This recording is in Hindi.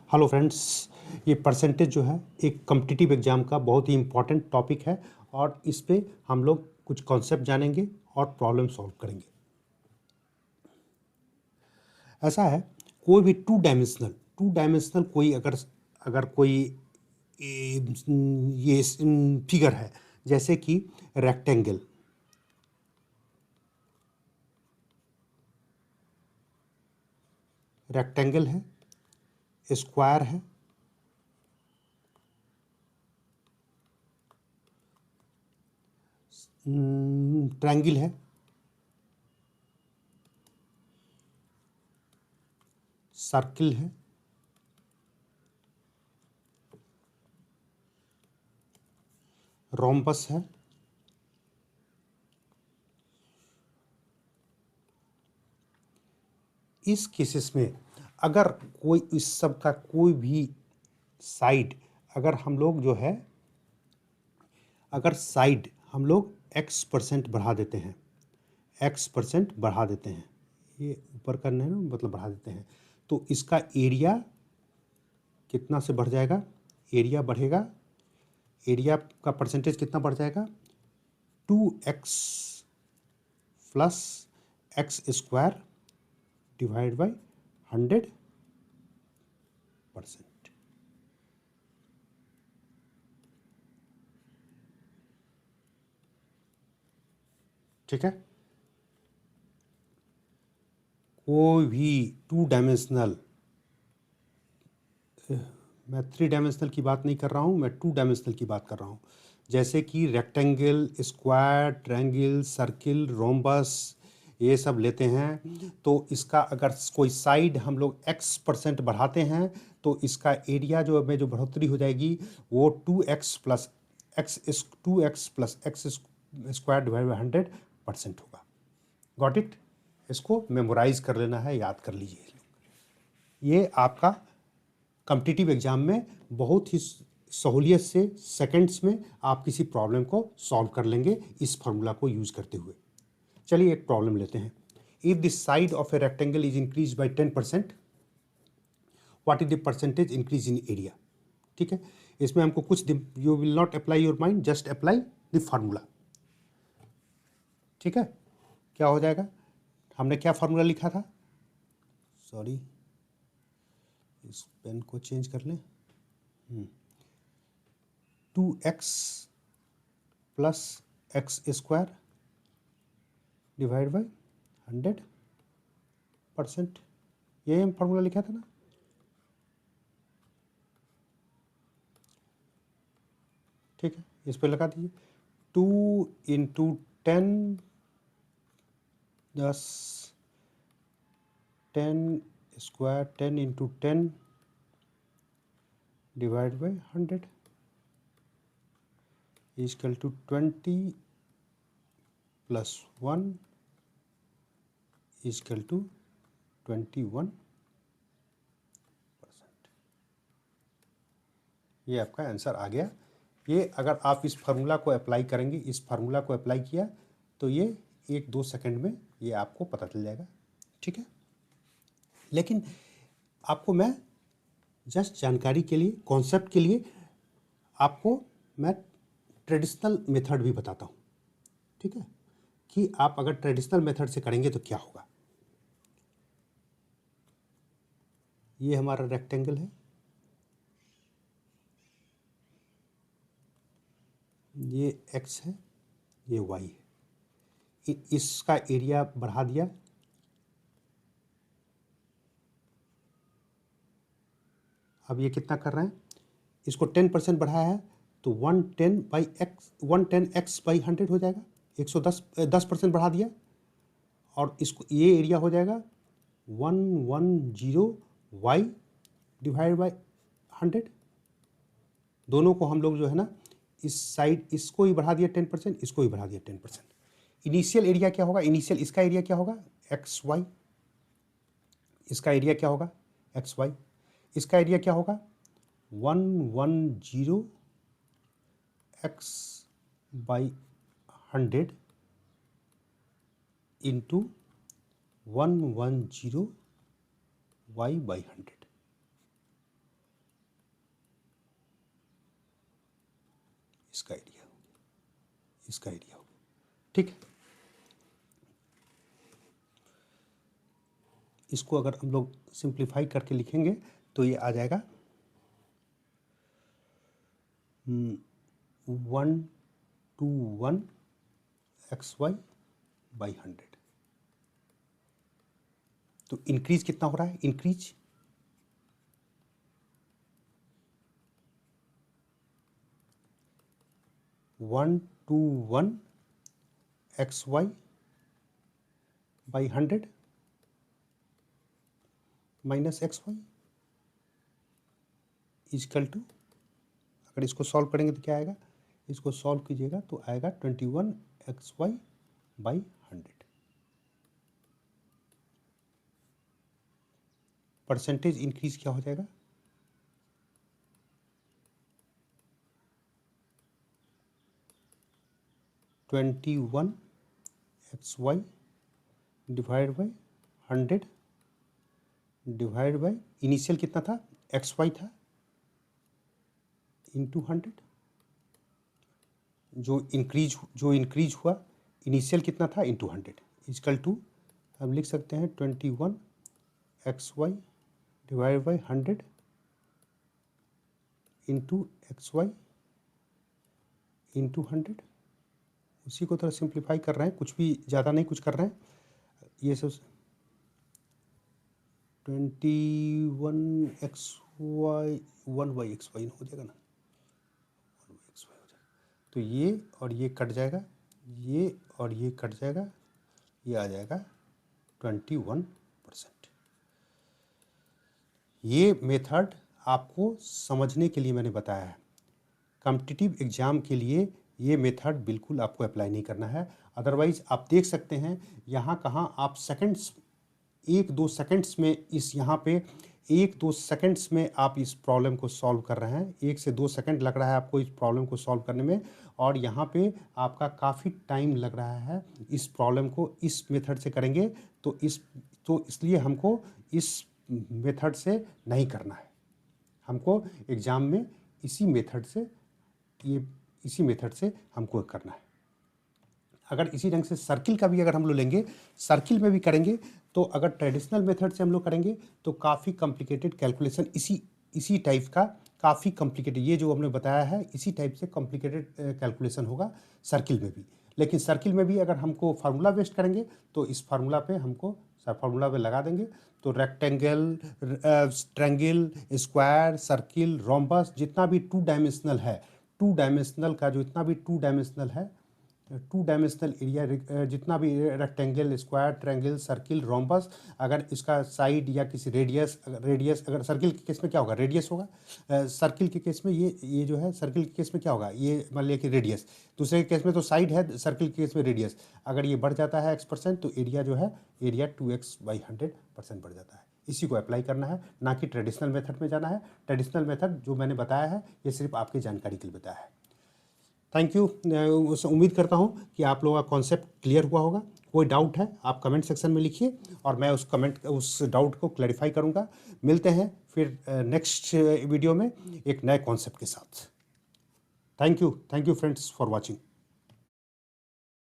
हेलो फ्रेंड्स, ये परसेंटेज जो है एक कॉम्पिटिटिव एग्ज़ाम का बहुत ही इम्पॉर्टेंट टॉपिक है और इस पे हम लोग कुछ कॉन्सेप्ट जानेंगे और प्रॉब्लम सॉल्व करेंगे। ऐसा है, कोई भी टू डायमेंशनल कोई अगर अगर कोई ये फिगर है, जैसे कि रेक्टेंगल रेक्टेंगल है, स्क्वायर है, ट्रायंगल है, सर्किल है, रोम्बस है, इस केसेस में अगर कोई इस सब का कोई भी साइड अगर हम लोग जो है अगर साइड हम लोग x% बढ़ा देते हैं, x% बढ़ा देते हैं, ये ऊपर करना है ना, मतलब बढ़ा देते हैं, तो इसका एरिया कितना से बढ़ जाएगा? एरिया बढ़ेगा, एरिया का परसेंटेज कितना बढ़ जाएगा? 2x plus x square divide by 100%। ठीक है, कोई भी टू डायमेंशनल, मैं थ्री डायमेंशनल की बात नहीं कर रहा हूँ, मैं टू डायमेंशनल की बात कर रहा हूँ, जैसे कि rectangle, square, triangle, circle, rhombus, ये सब लेते हैं, तो इसका अगर कोई साइड हम लोग x% बढ़ाते हैं तो इसका एरिया जो में जो बढ़ोतरी हो जाएगी वो 2x plus x square divide by 100% होगा। Got it? इसको मेमोराइज कर लेना है, याद कर लीजिए। ये आपका कॉम्पिटिटिव एग्जाम में बहुत ही सहूलियत से सेकंड्स में आप किसी प्रॉब्लम को सॉल्व कर लेंगे इस फार्मूला को यूज करते हुए। चलिए एक प्रॉब्लम लेते हैं। If the side of a rectangle is increase by 10%, what is the percentage increase in area? ठीक है, इसमें हमको कुछ, you will not apply your mind, just apply the formula. ठीक है, क्या हो जाएगा? हमने क्या फार्मूला लिखा था? सॉरी, इस पेन को चेंज कर लें। 2x plus x square divide by 100%, ये हम फार्मूला लिखा था ना। ठीक है, इस पर लगा दीजिए 2 × 10 10 10 square 10 × 10 divide by 100 equal to 20 plus 1 equal to 21%। ये आपका आंसर आ गया। ये अगर आप इस फार्मूला को अप्लाई करेंगे, इस फार्मूला को अप्लाई किया तो ये 1-2 सेकंड में ये आपको पता चल जाएगा। ठीक है, लेकिन आपको मैं जस्ट जानकारी के लिए, कॉन्सेप्ट के लिए आपको मैं ट्रेडिशनल मेथड भी बताता हूँ। ठीक है, कि आप अगर ट्रेडिशनल मेथड से करेंगे तो क्या होगा। ये हमारा रेक्टेंगल है, ये x है, ये y है, इसका एरिया बढ़ा दिया, अब ये कितना कर रहे हैं? इसको 10% बढ़ाया है तो 110x/100 हो जाएगा, 110 10% बढ़ा दिया और इसको ये एरिया हो जाएगा 110y डिवाइड बाई 100। दोनों को हम लोग जो है ना, इस साइड इसको ही बढ़ा दिया 10%, इसको ही बढ़ा दिया 10%। इनिशियल एरिया क्या होगा? इनिशियल इसका एरिया क्या होगा? XY। इसका एरिया क्या होगा? XY। इसका एरिया क्या होगा? 110x/100 into 110y/100। इसका एरिया हो गया, इसका एरिया हो गया। ठीक है, इसको अगर हम लोग सिंप्लीफाई करके लिखेंगे तो ये आ जाएगा 121 XY बाई 100। तो इंक्रीज कितना हो रहा है, increase 121 XY by 100 minus XY equal to, अगर इसको सॉल्व करेंगे तो क्या आएगा, इसको सॉल्व कीजिएगा तो आएगा 21 XY बाई 100। परसेंटेज इंक्रीज क्या हो जाएगा, (21 XY divide by 100 divide by initial कितना था, XY था, इंटू 100। जो इंक्रीज हुआ इनिशियल कितना था, इंटू 100 इजकल टू, हम लिख सकते हैं 21 XY divide by 100 into XY into 100। उसी को थोड़ा सिंप्लीफाई कर रहे हैं, कुछ भी ज़्यादा नहीं कुछ कर रहे हैं, ये सब 21 XY 1/XY हो जाएगा ना, 1/XY हो जाएगा। तो ये और ये कट जाएगा, ये और ये कट जाएगा, ये आ जाएगा 21%। ये मेथड आपको समझने के लिए मैंने बताया है। कॉम्पिटिटिव एग्ज़ाम के लिए ये मेथड बिल्कुल आपको अप्लाई नहीं करना है। अदरवाइज़ आप देख सकते हैं यहाँ कहाँ आप सेकंड्स, 1-2 सेकंड्स में इस यहाँ पे 1-2 सेकंड्स में आप इस प्रॉब्लम को सॉल्व कर रहे हैं। 1 से 2 सेकंड लग रहा है आपको इस प्रॉब्लम को सॉल्व करने में, और यहाँ पे आपका काफ़ी टाइम लग रहा है। इस प्रॉब्लम को इस मेथड से करेंगे तो इसलिए हमको इस मेथड से नहीं करना है। हमको एग्ज़ाम में इसी मेथड से हमको करना है। अगर इसी ढंग से सर्किल का भी अगर हम लोग लेंगे, सर्किल में भी करेंगे, तो अगर ट्रेडिशनल मेथड से हम लोग करेंगे तो काफ़ी कॉम्प्लिकेटेड कैलकुलेशन, इसी टाइप का काफ़ी कॉम्प्लिकेटेड, ये जो हमने बताया है इसी टाइप से कॉम्प्लिकेटेड कैलकुलेशन होगा सर्किल में भी। लेकिन सर्किल में भी अगर हमको फार्मूला वेस्ट करेंगे तो इस फार्मूला पे हमको फार्मूला पे लगा देंगे तो rectangle, triangle, square, circle, rhombus, जितना भी 2 डायमेंशनल है, 2 डायमेंशनल का जो इतना भी 2 डायमेंशनल है, 2 डायमेंशनल एरिया, जितना भी rectangle, square, triangle, circle, rhombus, अगर इसका साइड या किसी रेडियस अगर सर्किल के केस में क्या होगा, रेडियस होगा। सर्किल के केस में ये जो है, सर्किल के केस में क्या होगा, ये मान लिया कि रेडियस, दूसरे के केस में तो साइड है, सर्किल के केस में रेडियस। अगर ये बढ़ जाता है x% तो एरिया जो है, एरिया 2x/100% बढ़ जाता है। इसी को अप्लाई करना है, ना कि ट्रेडिशनल मेथड में जाना है। ट्रेडिशनल मेथड जो मैंने बताया है ये सिर्फ आपकी जानकारी के लिए बताया है। Thank you. उम्मीद करता हूँ कि आप लोगों का कॉन्सेप्ट क्लियर हुआ होगा। कोई डाउट है आप कमेंट सेक्शन में लिखिए और मैं उस डाउट को क्लैरिफाई करूँगा। मिलते हैं फिर नेक्स्ट वीडियो में एक नए कॉन्सेप्ट के साथ। Thank you friends for watching.